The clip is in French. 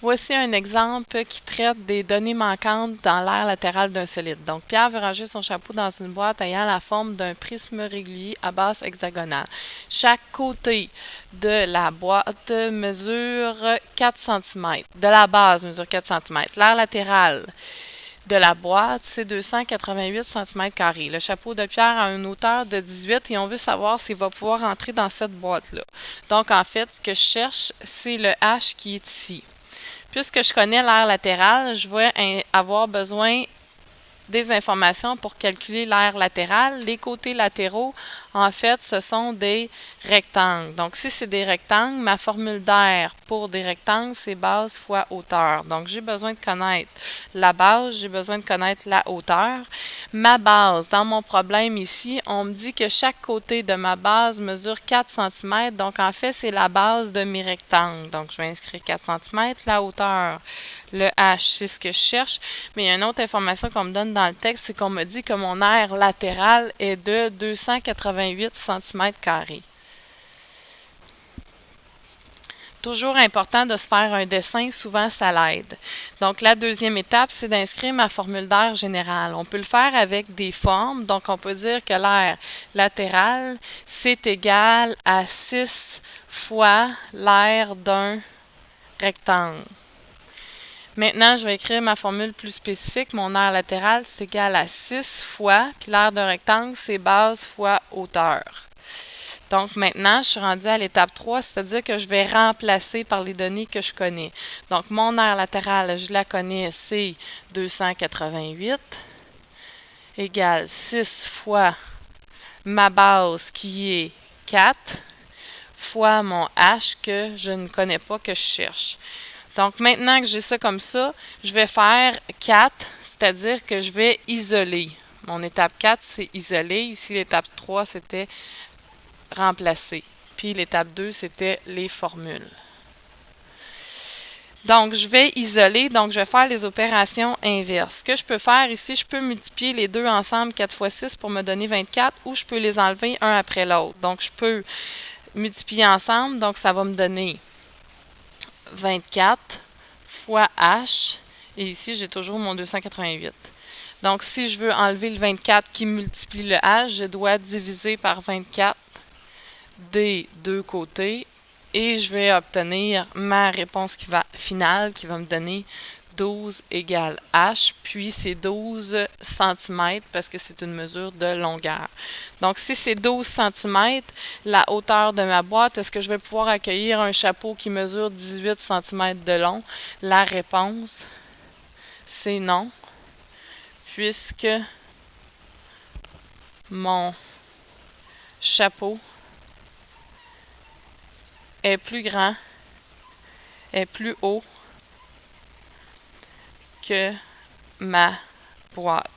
Voici un exemple qui traite des données manquantes dans l'aire latérale d'un solide. Donc, Pierre veut ranger son chapeau dans une boîte ayant la forme d'un prisme régulier à base hexagonale. Chaque côté de la boîte mesure 4 cm. De la base mesure 4 cm. L'aire latérale de la boîte, c'est 288 cm². Le chapeau de Pierre a une hauteur de 18 et on veut savoir s'il va pouvoir entrer dans cette boîte-là. Donc, en fait, ce que je cherche, c'est le H qui est ici. Puisque je connais l'aire latérale, je vais avoir besoin des informations pour calculer l'aire latérale. Les côtés latéraux, en fait, ce sont des rectangles. Donc, si c'est des rectangles, ma formule d'air pour des rectangles, c'est base fois hauteur. Donc, j'ai besoin de connaître la base, j'ai besoin de connaître la hauteur. Ma base, dans mon problème ici, on me dit que chaque côté de ma base mesure 4 cm. Donc, en fait, c'est la base de mes rectangles. Donc, je vais inscrire 4 cm. La hauteur, le H, c'est ce que je cherche. Mais il y a une autre information qu'on me donne dans le texte, c'est qu'on me dit que mon aire latérale est de 288 cm². Toujours important de se faire un dessin, souvent ça l'aide. Donc la deuxième étape, c'est d'inscrire ma formule d'air générale. On peut le faire avec des formes, donc on peut dire que l'aire latérale, c'est égal à 6 fois l'aire d'un rectangle. Maintenant, je vais écrire ma formule plus spécifique. Mon aire latérale, c'est égal à 6 fois, puis l'aire d'un rectangle, c'est base fois hauteur. Donc maintenant, je suis rendue à l'étape 3, c'est-à-dire que je vais remplacer par les données que je connais. Donc mon aire latérale, je la connais, c'est 288 égale 6 fois ma base qui est 4 fois mon H que je ne connais pas, que je cherche. Donc, maintenant que j'ai ça comme ça, je vais faire 4, c'est-à-dire que je vais isoler. Mon étape 4, c'est isoler. Ici, l'étape 3, c'était remplacer. Puis l'étape 2, c'était les formules. Donc, je vais isoler, donc je vais faire les opérations inverses. Ce que je peux faire ici, je peux multiplier les deux ensemble 4 fois 6 pour me donner 24, ou je peux les enlever un après l'autre. Donc, je peux multiplier ensemble, donc ça va me donner 24 fois H, et ici, j'ai toujours mon 288. Donc, si je veux enlever le 24 qui multiplie le H, je dois diviser par 24 des deux côtés, et je vais obtenir ma réponse finale qui va me donner 12 égale H, puis c'est 12 cm parce que c'est une mesure de longueur. Donc, si c'est 12 cm, la hauteur de ma boîte, est-ce que je vais pouvoir accueillir un chapeau qui mesure 18 cm de long? La réponse, c'est non, puisque mon chapeau est plus grand, est plus haut que ma boîte.